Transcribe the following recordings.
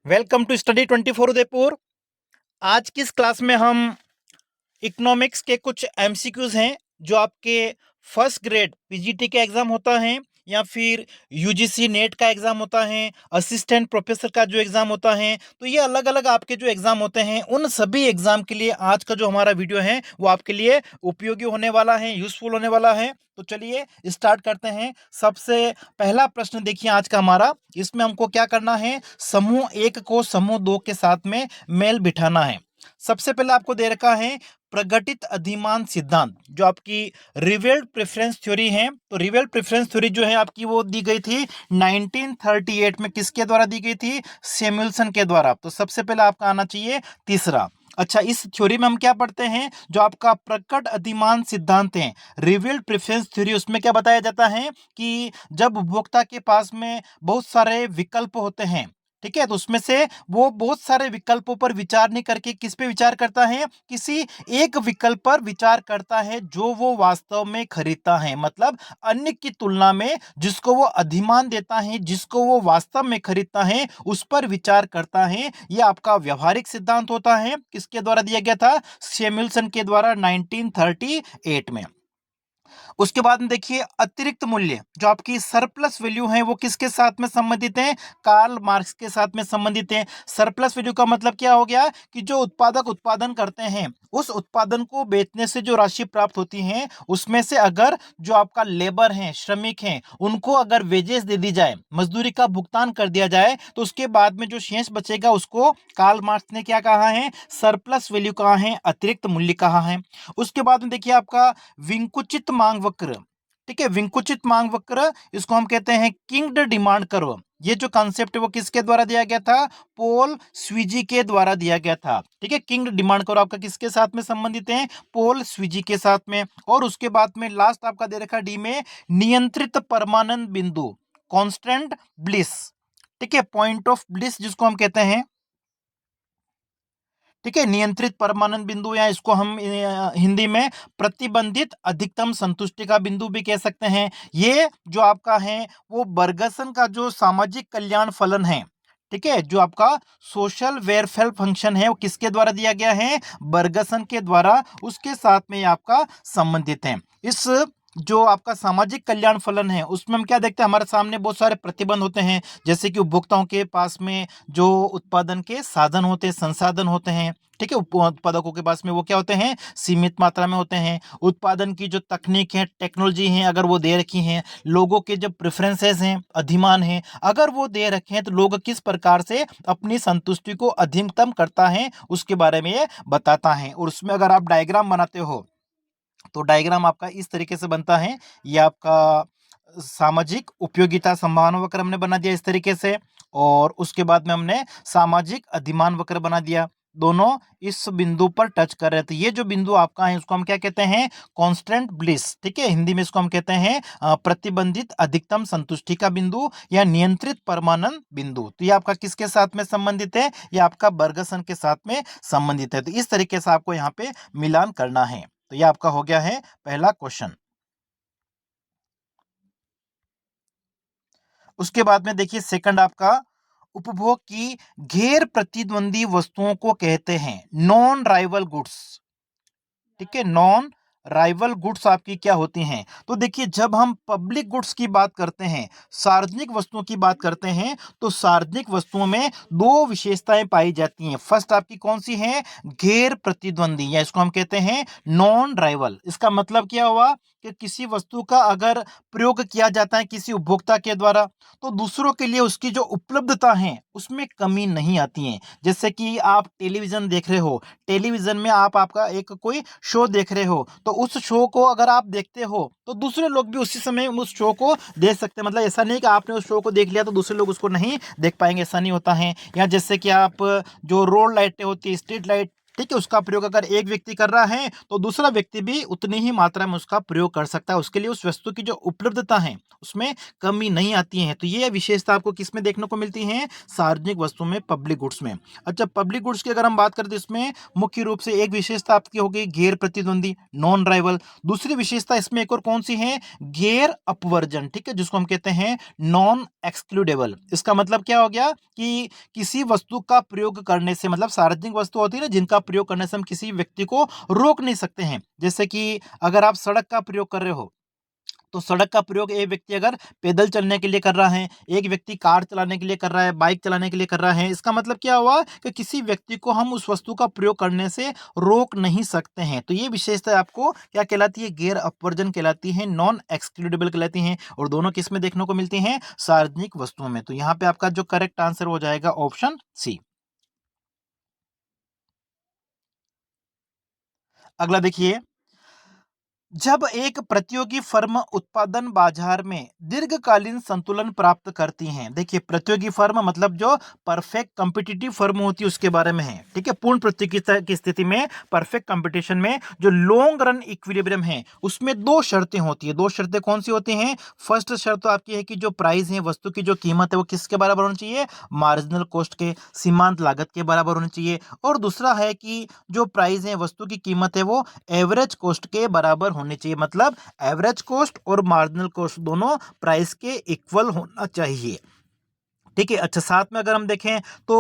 Welcome to study 24 Udaipur. आज की इस क्लास में हम इकोनॉमिक्स के कुछ एमसीक्यूज हैं जो आपके फर्स्ट ग्रेड पीजीटी का एग्जाम होता है या फिर यूजीसी नेट का एग्जाम होता है, असिस्टेंट प्रोफेसर का जो एग्जाम होता है। तो ये अलग अलग आपके जो एग्जाम होते हैं उन सभी एग्जाम के लिए आज का जो हमारा वीडियो है वो आपके लिए उपयोगी होने वाला है, यूजफुल होने वाला है। तो चलिए स्टार्ट करते हैं। सबसे पहला प्रश्न देखिए आज का हमारा, इसमें हमको क्या करना है, समूह एक को समूह दो के साथ में मेल बिठाना है। सबसे पहले आपको दे रखा है प्रगटित अधिमान सिद्धांत, जो आपकी रिवेल्ड प्रेफरेंस थ्योरी है। तो रिवेल्ड प्रेफरेंस थ्योरी जो है आपकी वो दी गई थी 1938 में। किसके द्वारा दी गई थी? सैमुअल्सन के द्वारा। तो सबसे पहले आपका आना चाहिए तीसरा। अच्छा, इस थ्योरी में हम क्या पढ़ते हैं? जो आपका प्रकट अधिमान सिद्धांत है, रिवेल्ड प्रेफरेंस थ्योरी, उसमें क्या बताया जाता है कि जब उपभोक्ता के पास में बहुत सारे विकल्प होते हैं, ठीक है, तो उसमें से वो बहुत सारे विकल्पों पर विचार नहीं करके किस पे विचार करता है? किसी एक विकल्प पर विचार करता है जो वो वास्तव में खरीदता है। मतलब अन्य की तुलना में जिसको वो अधिमान देता है, जिसको वो वास्तव में खरीदता है, उस पर विचार करता है। ये आपका व्यवहारिक सिद्धांत होता है। किसके द्वारा दिया गया था? सैमुअल्सन के द्वारा 1938 में। उसके बाद में देखिए अतिरिक्त मूल्य, जो आपकी सरप्लस वैल्यू है, वो किसके साथ में संबंधित है? कार्ल मार्क्स के साथ में संबंधित है। सरप्लस वैल्यू का मतलब क्या हो गया कि जो उत्पादक उत्पादन करते हैं, उस उत्पादन को बेचने से जो राशि प्राप्त होती है, उसमें से अगर जो आपका लेबर है, श्रमिक हैं, उनको अगर वेजेस दे दी जाए, मजदूरी का भुगतान कर दिया जाए, तो उसके बाद में जो शेष बचेगा उसको कार्ल मार्क्स ने क्या कहा है? सरप्लस वैल्यू कहा है, अतिरिक्त मूल्य कहा है। उसके बाद में देखिए आपका विंकुचित मांग वक्र, ठीक है, विंकुचित मांग वक्र, इसको हम कहते हैं किंग्ड डिमांड कर्व। ये जो कॉन्सेप्ट है वो किसके द्वारा दिया गया था? पोल स्विजी के द्वारा दिया गया था। ठीक है, किंग्ड डिमांड कर्व आपका किसके साथ में संबंधित है? पोल स्विजी के साथ में। और उसके बाद में लास्ट आपका दे रखा डी में नियंत्रित परमानंद बिंदु, कांस्टेंट ब्लिस, ठीक है, पॉइंट ऑफ ब्लिस जिसको हम कहते हैं, ठीक है, नियंत्रित परमानंद बिंदु, या इसको हम हिंदी में प्रतिबंधित अधिकतम संतुष्टि का बिंदु भी कह सकते हैं। ये जो आपका है वो बर्गसन का जो सामाजिक कल्याण फलन है, ठीक है, जो आपका सोशल वेलफेयर फंक्शन है, वो किसके द्वारा दिया गया है? बर्गसन के द्वारा। उसके साथ में ये आपका संबंधित है। इस जो आपका सामाजिक कल्याण फलन है उसमें हम क्या देखते हैं? हमारे सामने बहुत सारे प्रतिबंध होते हैं, जैसे कि उपभोक्ताओं के पास में जो उत्पादन के साधन होते हैं, संसाधन होते हैं, ठीक है, उत्पादकों के पास में वो क्या होते हैं? सीमित मात्रा में होते हैं। उत्पादन की जो तकनीक है, टेक्नोलॉजी है, अगर वो दे रखी हैं, लोगों के जो प्रेफरेंसेस हैं, अधिमान हैं, अगर वो दे रखे हैं, तो लोग किस प्रकार से अपनी संतुष्टि को अधिकतम करता है उसके बारे में ये बताता है। और उसमें अगर आप डायग्राम बनाते हो तो डायग्राम आपका इस तरीके से बनता है। ये आपका सामाजिक उपयोगिता संभावना वक्र हमने बना दिया इस तरीके से, और उसके बाद में हमने सामाजिक अधिमान वक्र बना दिया। दोनों इस बिंदु पर टच कर रहे थे। ये जो बिंदु आपका है उसको हम क्या कहते हैं? कांस्टेंट ब्लिस, ठीक है, हिंदी में इसको हम कहते हैं प्रतिबंधित अधिकतम संतुष्टि का बिंदु या नियंत्रित परमानंद बिंदु। तो ये आपका किसके साथ में संबंधित है? ये आपका बर्गसन के साथ में संबंधित है। तो इस तरीके से आपको यहाँ पे मिलान करना है। तो ये आपका हो गया है पहला क्वेश्चन। उसके बाद में देखिए सेकंड आपका, उपभोग की गैर प्रतिद्वंदी वस्तुओं को कहते हैं नॉन राइवल गुड्स, ठीक है, नॉन राइवल गुड्स आपकी क्या होती हैं? तो देखिए जब हम पब्लिक गुड्स की बात करते हैं, सार्वजनिक वस्तुओं की बात करते हैं, तो सार्वजनिक वस्तुओं में दो विशेषताएं पाई जाती हैं। फर्स्ट आपकी कौन सी है? गैर प्रतिद्वंदी, या इसको हम कहते हैं नॉन राइवल। इसका मतलब क्या हुआ कि किसी वस्तु का अगर प्रयोग किया जाता है किसी उपभोक्ता के द्वारा, तो दूसरों के लिए उसकी जो उपलब्धता है उसमें कमी नहीं आती है। जैसे कि आप टेलीविजन देख रहे हो, टेलीविजन में आप आपका एक कोई शो देख रहे हो, तो उस शो को अगर आप देखते हो तो दूसरे लोग भी उसी समय उस शो को देख सकते हैं। मतलब ऐसा नहीं कि आपने उस शो को देख लिया तो दूसरे लोग उसको नहीं देख पाएंगे, ऐसा नहीं होता है। या जैसे कि आप जो रोड लाइटें होती है, स्ट्रीट लाइट, ठीक है, उसका प्रयोग अगर एक व्यक्ति कर रहा है तो दूसरा व्यक्ति भी उतनी ही मात्रा में उसका प्रयोग कर सकता है। उसके लिए उस वस्तु की जो उपलब्धता है उसमें कमी नहीं आती है। तो ये विशेषता आपको किस में देखने को मिलती है? सार्वजनिक वस्तु में, पब्लिक गुड्स में। अच्छा, पब्लिक गुड्स की अगर हम बात करें तो इसमें मुख्य रूप से एक विशेषता आपकी हो गई गैर प्रतिद्वंदी, नॉन राइवल। दूसरी विशेषता इसमें एक और कौन सी है? गैर अपवर्जन, ठीक है, जिसको हम कहते हैं नॉन एक्सक्लूडेबल। इसका मतलब क्या हो गया कि किसी वस्तु का प्रयोग करने से, मतलब सार्वजनिक वस्तु होती है ना जिनका प्रयोग करने से हम किसी व्यक्ति को रोक नहीं सकते हैं। जैसे कि अगर आप सड़क का प्रयोग कर रहे हो तो सड़क का प्रयोग एक व्यक्ति अगर पैदल चलने के लिए कर रहा है, एक व्यक्ति कार चलाने के लिए कर रहा है, बाइक चलाने के लिए कर रहा है, इसका मतलब क्या हुआ कि किसी व्यक्ति को हम उस वस्तु का प्रयोग करने से रोक नहीं सकते हैं। तो ये विशेषता आपको क्या कहलाती है? गैर अपवर्जन कहलाती है, नॉन एक्सक्लूडेबल कहलाती हैं। और दोनों किस में देखने को मिलती हैं? सार्वजनिक वस्तुओं में। तो यहाँ पे आपका जो करेक्ट आंसर हो जाएगा ऑप्शन सी। अगला देखिए, जब एक प्रतियोगी फर्म उत्पादन बाजार में दीर्घकालीन संतुलन प्राप्त करती हैं। देखिए, प्रतियोगी फर्म मतलब जो परफेक्ट कॉम्पिटिटिव फर्म होती है उसके बारे में है, ठीक है। पूर्ण प्रतियोगिता की स्थिति में, परफेक्ट कंपटीशन में जो लॉन्ग रन इक्विलिब्रियम है उसमें दो शर्तें होती है। दो शर्तें कौन सी होती हैं? फर्स्ट शर्त तो आपकी है कि जो प्राइस है, वस्तु की जो कीमत है वो किसके बराबर होनी चाहिए? मार्जिनल कॉस्ट के, सीमांत लागत के बराबर होनी चाहिए। और दूसरा है कि जो प्राइस है, वस्तु की कीमत है, वो एवरेज कॉस्ट के बराबर होनी चाहिए। मतलब एवरेज कॉस्ट और मार्जिनल कॉस्ट दोनों प्राइस के इक्वल होना चाहिए, ठीक है। अच्छा, साथ में अगर हम देखें तो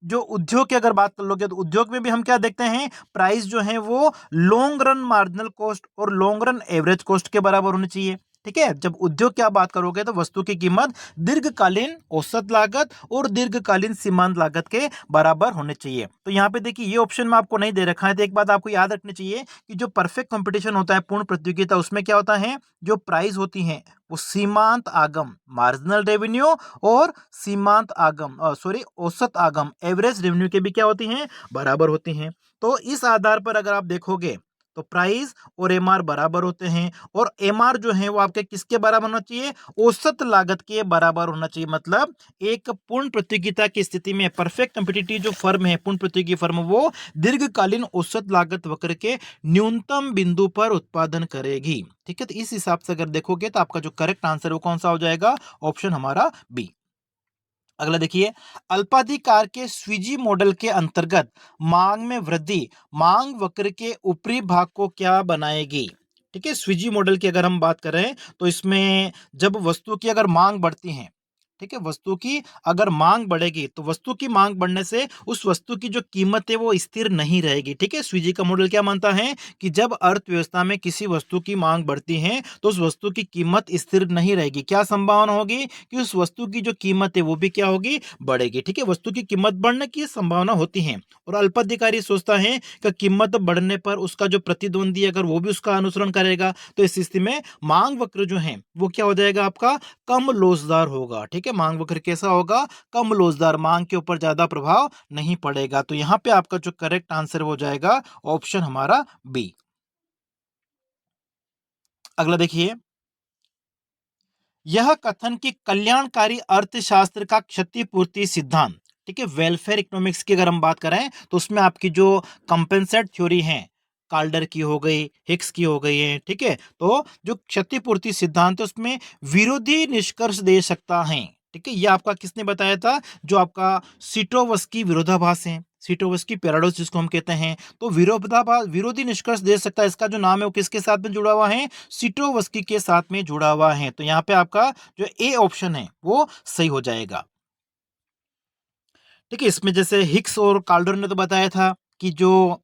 जो उद्योग की अगर बात कर लोगे तो उद्योग में भी हम क्या देखते हैं? प्राइस जो है वो लॉन्ग रन मार्जिनल कॉस्ट और लॉन्ग रन एवरेज कॉस्ट के बराबर होनी चाहिए, ठीक है। जब उद्योग की आप बात करोगे तो वस्तु की कीमत दीर्घकालीन औसत लागत और दीर्घकालीन सीमांत लागत के बराबर होने चाहिए। तो यहाँ पे देखिए, ये ऑप्शन में आपको नहीं दे रखा है। तो एक बात आपको याद रखनी चाहिए कि जो परफेक्ट कंपटीशन होता है, पूर्ण प्रतियोगिता, उसमें क्या होता है? जो प्राइस होती है वो सीमांत आगम, मार्जिनल रेवेन्यू, और सीमांत आगम, सॉरी, औसत आगम, एवरेज रेवेन्यू के भी क्या होती हैं? बराबर होती हैं। तो इस आधार पर अगर आप देखोगे तो प्राइस और एमआर बराबर होते हैं। और एमआर जो है वो आपके किसके बराबर होना चाहिए? औसत लागत के बराबर होना चाहिए। मतलब एक पूर्ण प्रतियोगिता की स्थिति में परफेक्ट कॉम्पिटिटिव जो फर्म है, पूर्ण प्रतियोगी फर्म, वो दीर्घकालीन औसत लागत वक्र के न्यूनतम बिंदु पर उत्पादन करेगी, ठीक है। तो इस हिसाब से अगर देखोगे तो आपका जो करेक्ट आंसर है वो कौन सा हो जाएगा? ऑप्शन हमारा बी। अगला देखिए, अल्पाधिकार के स्वीजी मॉडल के अंतर्गत मांग में वृद्धि मांग वक्र के ऊपरी भाग को क्या बनाएगी? ठीक है, स्वीजी मॉडल की अगर हम बात करें तो इसमें जब वस्तु की अगर मांग बढ़ती है, ठीक है, वस्तु की अगर मांग बढ़ेगी तो वस्तु की मांग बढ़ने से उस वस्तु की जो कीमत है वो स्थिर नहीं रहेगी, ठीक है। स्वीजी का मॉडल क्या मानता है कि जब अर्थव्यवस्था में किसी वस्तु की मांग बढ़ती है तो उस वस्तु की कीमत स्थिर नहीं रहेगी। क्या संभावना होगी? कि उस वस्तु की जो कीमत है वो भी क्या होगी? बढ़ेगी, ठीक है। वस्तु की कीमत बढ़ने की संभावना होती है। और अल्पाधिकारी सोचता है कि कीमत बढ़ने पर उसका जो प्रतिद्वंदी अगर वो भी उसका अनुसरण करेगा तो इस स्थिति में मांग वक्र जो है वो क्या हो जाएगा? आपका कम लोचदार होगा, ठीक है। मांग वक्र कैसा होगा? कम लोचदार, मांग के ऊपर ज्यादा प्रभाव नहीं पड़ेगा। तो यहाँ पे आपका जो करेक्ट आंसर हो जाएगा ऑप्शन हमारा बी। अगला देखिए, यह कथन कि कल्याणकारी अर्थशास्त्र का क्षतिपूर्ति सिद्धांत, ठीक है, वेलफेयर इकोनॉमिक्स की अगर हम बात करें तो उसमें आपकी जो कंपेंसेट थ्योरी है, काल्डर की हो गई, हिक्स की हो गई है, ठीक है। तो जो क्षतिपूर्ति सिद्धांत है उसमें विरोधी निष्कर्ष दे सकता है, ठीक है। ये आपका किसने बताया था? जो आपका सिटोवस्की विरोधाभास है, सिटोवस्की पैराडॉक्स जिसको हम कहते हैं। तो विरोधाभास, विरोधी निष्कर्ष दे सकता है, इसका जो नाम है वो किसके साथ में जुड़ा हुआ है? सिटोवस्की के साथ में जुड़ा हुआ है। तो यहाँ पे आपका जो ए ऑप्शन है वो सही हो जाएगा, ठीक है। इसमें जैसे हिक्स और काल्डर ने तो बताया था कि जो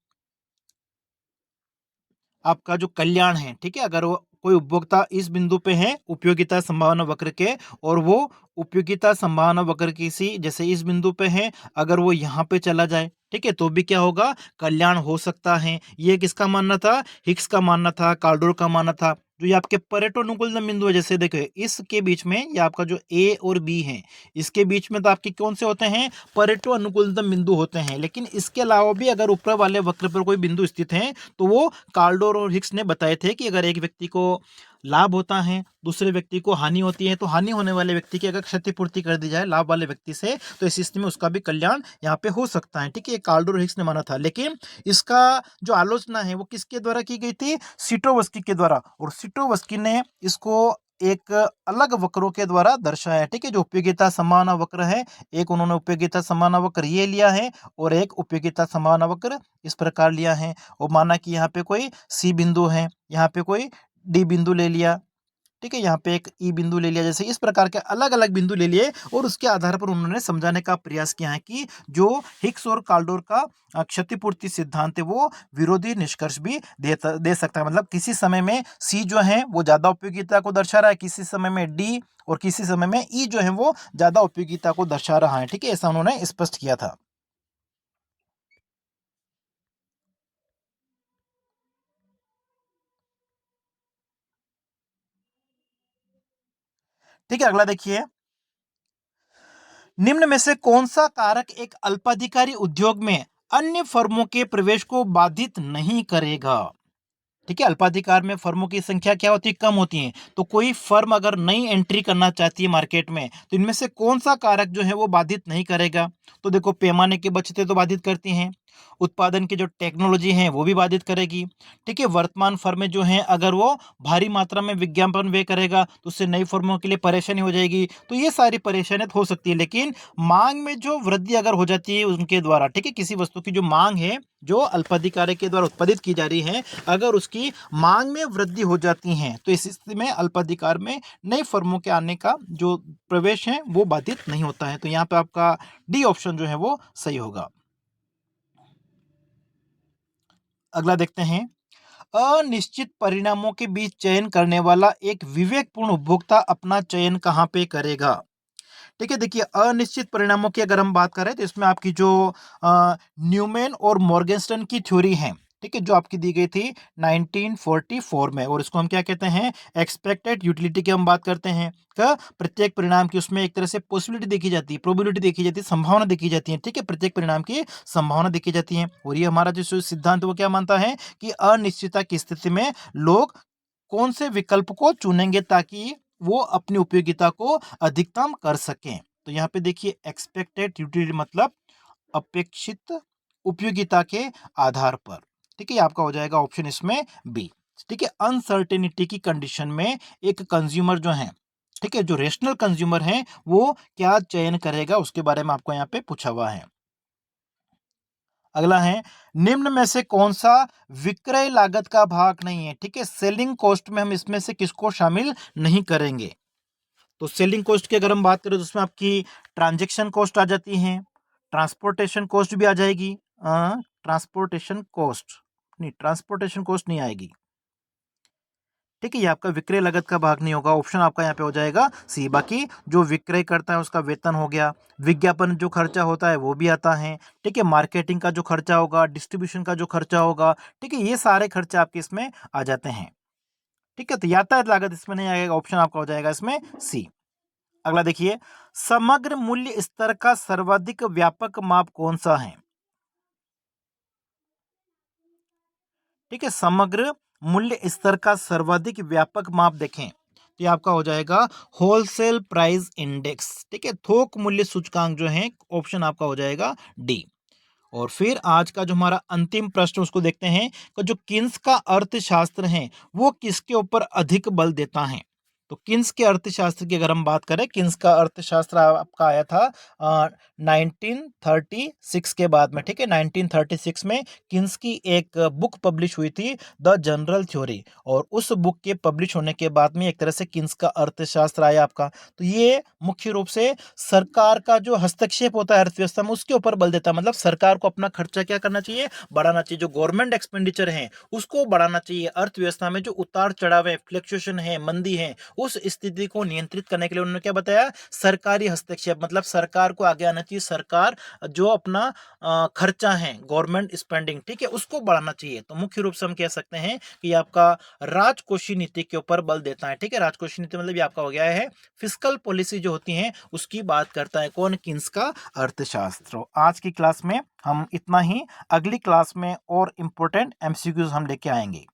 आपका जो कल्याण है, ठीक है, अगर वो कोई उपभोक्ता इस बिंदु पे है उपयोगिता संभावना वक्र के, और वो उपयोगिता संभावना वक्र की सी जैसे इस बिंदु पे है, अगर वो यहाँ पे चला जाए, ठीक है, तो भी क्या होगा? कल्याण हो सकता है। ये किसका मानना था? हिक्स का मानना था, कार्डोर का मानना था। जो ये आपके परेटो अनुकूलतम बिंदु है, जैसे देखो इसके बीच में ये आपका जो ए और बी है, इसके बीच में तो आपके कौन से होते हैं? परेटो अनुकूलतम बिंदु होते हैं। लेकिन इसके अलावा भी अगर ऊपर वाले वक्र पर कोई बिंदु स्थित है तो वो कार्डोर और हिक्स ने बताए थे कि अगर एक व्यक्ति को लाभ होता है, दूसरे व्यक्ति को हानि होती है, तो हानि होने वाले व्यक्ति की अगर क्षतिपूर्ति कर दी जाए लाभ वाले व्यक्ति से, तो इस स्थिति में उसका भी कल्याण यहाँ पे हो सकता है। ठीक है, कार्ल हिक्स ने माना था, लेकिन इसका जो आलोचना है वो किसके द्वारा की गई थी? सिटोवस्की के द्वारा। और सिटोवस्की ने इसको एक अलग वक्रों के द्वारा दर्शाया। ठीक है, जो उपयोगिता संभावना वक्र है, एक उन्होंने उपयोगिता संभावना वक्र ये लिया है और एक उपयोगिता संभावना वक्र इस प्रकार लिया है। और माना कि यहाँ पे कोई सी बिंदु है, यहाँ पे कोई डी बिंदु ले लिया, ठीक है, यहाँ पे एक ई बिंदु ले लिया, जैसे इस प्रकार के अलग अलग बिंदु ले लिए और उसके आधार पर उन्होंने समझाने का प्रयास किया है कि जो हिक्स और काल्डोर का क्षतिपूर्ति सिद्धांत है वो विरोधी निष्कर्ष भी दे सकता है। मतलब किसी समय में सी जो है वो ज्यादा उपयोगिता को दर्शा रहा है, किसी समय में डी और किसी समय में ई जो है वो ज्यादा उपयोगिता को दर्शा रहा है। ठीक है, ऐसा उन्होंने स्पष्ट किया था। ठीक है, अगला देखिए, निम्न में से कौन सा कारक एक अल्पाधिकारी उद्योग में अन्य फर्मों के प्रवेश को बाधित नहीं करेगा? ठीक है, अल्पाधिकार में फर्मों की संख्या क्या होती है? कम होती है। तो कोई फर्म अगर नई एंट्री करना चाहती है मार्केट में, तो इनमें से कौन सा कारक जो है वो बाधित नहीं करेगा? तो देखो, पैमाने की बचतें तो बाधित करती हैं, उत्पादन की जो टेक्नोलॉजी है वो भी बाधित करेगी। ठीक है, वर्तमान फर्में जो हैं अगर वो भारी मात्रा में विज्ञापन व्यय करेगा तो उससे नई फर्मों के लिए परेशानी हो जाएगी। तो ये सारी परेशानियां हो सकती है, लेकिन मांग में जो वृद्धि अगर हो जाती है उनके द्वारा, ठीक है, किसी वस्तु की जो मांग है जो अल्पाधिकारी के द्वारा उत्पादित की जा रही है, अगर उसकी मांग में वृद्धि हो जाती है तो इस स्थिति में अल्पाधिकार में नई फर्मों के आने का जो प्रवेश है वो बाधित नहीं होता है। तो यहाँ पे आपका डी ऑप्शन जो है वो सही होगा। अगला देखते हैं, अनिश्चित परिणामों के बीच चयन करने वाला एक विवेकपूर्ण उपभोक्ता अपना चयन कहाँ पे करेगा? ठीक है, देखिए, अनिश्चित परिणामों की अगर हम बात करें तो इसमें आपकी जो न्यूमैन और मॉर्गनस्टर्न की थ्योरी है, ठीक है, जो आपकी दी गई थी 1944 में, और इसको हम क्या कहते हैं? एक्सपेक्टेड यूटिलिटी की हम बात करते हैं का प्रत्येक परिणाम की उसमें एक तरह से पॉसिबिलिटी देखी जाती है, प्रोबेबिलिटी देखी जाती है, संभावना देखी जाती है। ठीक है, प्रत्येक परिणाम की संभावना देखी जाती है, और ये हमारा जो सिद्धांत है वो क्या मानता है कि अनिश्चितता की स्थिति में लोग कौन से विकल्प को चुनेंगे ताकि वो अपनी उपयोगिता को अधिकतम कर सकें। तो यहाँ पे देखिए, एक्सपेक्टेड यूटिलिटी मतलब अपेक्षित उपयोगिता के आधार पर। ठीक है, ये आपका हो जाएगा ऑप्शन इसमें बी। ठीक है, अनसर्टेनिटी की कंडीशन में एक कंज्यूमर जो है, ठीक है, जो रेशनल कंज्यूमर है वो क्या चयन करेगा उसके बारे में आपको यहाँ पे पूछा हुआ है। अगला है, निम्न में से कौन सा विक्रय लागत का भाग नहीं है? ठीक है, सेलिंग कॉस्ट में हम इसमें से किसको शामिल नहीं करेंगे? तो सेलिंग कॉस्ट की अगर हम बात करें तो उसमें आपकी ट्रांजैक्शन कॉस्ट आ जाती है, ट्रांसपोर्टेशन कॉस्ट भी आ जाएगी। ट्रांसपोर्टेशन कॉस्ट नहीं आएगी। ठीक है, ये आपका विक्रय लागत का भाग नहीं होगा, ऑप्शन आपका यहाँ पे हो जाएगा सी। बाकी जो विक्रय करता है उसका वेतन हो गया, विज्ञापन जो खर्चा होता है वो भी आता है, ठीक है, मार्केटिंग का जो खर्चा होगा, डिस्ट्रीब्यूशन का जो खर्चा होगा, ठीक है, ये सारे खर्चे आपके इसमें आ जाते हैं। ठीक है, तो यातायात लागत इसमें नहीं आएगा, ऑप्शन आपका हो जाएगा इसमें सी। अगला देखिए, समग्र मूल्य स्तर का सर्वाधिक व्यापक माप कौन सा है? ठीक है, समग्र मूल्य स्तर का सर्वाधिक व्यापक माप देखें तो ये आपका हो जाएगा होलसेल प्राइस इंडेक्स। ठीक है, थोक मूल्य सूचकांक जो है, ऑप्शन आपका हो जाएगा डी। और फिर आज का जो हमारा अंतिम प्रश्न उसको देखते हैं कि जो किन्स का अर्थशास्त्र है वो किसके ऊपर अधिक बल देता है? तो किन्स के अर्थशास्त्र की अगर हम बात करें, किन्स का अर्थशास्त्र आपका आया था 1936 के बाद में। ठीक है, 1936 में किन्स की एक बुक पब्लिश हुई थी, द जनरल थ्योरी, और उस बुक के पब्लिश होने के बाद में एक तरह से किन्स का अर्थशास्त्र आया आपका। तो ये मुख्य रूप से सरकार का जो हस्तक्षेप होता है अर्थव्यवस्था में उसके ऊपर बल देता है। मतलब सरकार को अपना खर्चा क्या करना चाहिए? बढ़ाना चाहिए। जो गवर्नमेंट एक्सपेंडिचर है उसको बढ़ाना चाहिए। अर्थव्यवस्था में जो उतार चढ़ाव है, फ्लक्चुएशन है, मंदी है, उस स्थिति को नियंत्रित करने के लिए उन्होंने क्या बताया? सरकारी हस्तक्षेप। मतलब सरकार को आगे आना चाहिए, सरकार जो अपना खर्चा है, गवर्नमेंट स्पेंडिंग, ठीक है, उसको बढ़ाना चाहिए। तो मुख्य रूप से हम कह सकते हैं कि आपका राजकोषीय नीति के ऊपर बल देता है। ठीक है, राजकोषीय नीति मतलब ये आपका हो गया है फिस्कल पॉलिसी जो होती है उसकी बात करता है कौन? किन्स का अर्थशास्त्र। आज की क्लास में हम इतना ही। अगली क्लास में और इंपॉर्टेंट एमसीक्यूज हम लेके आएंगे।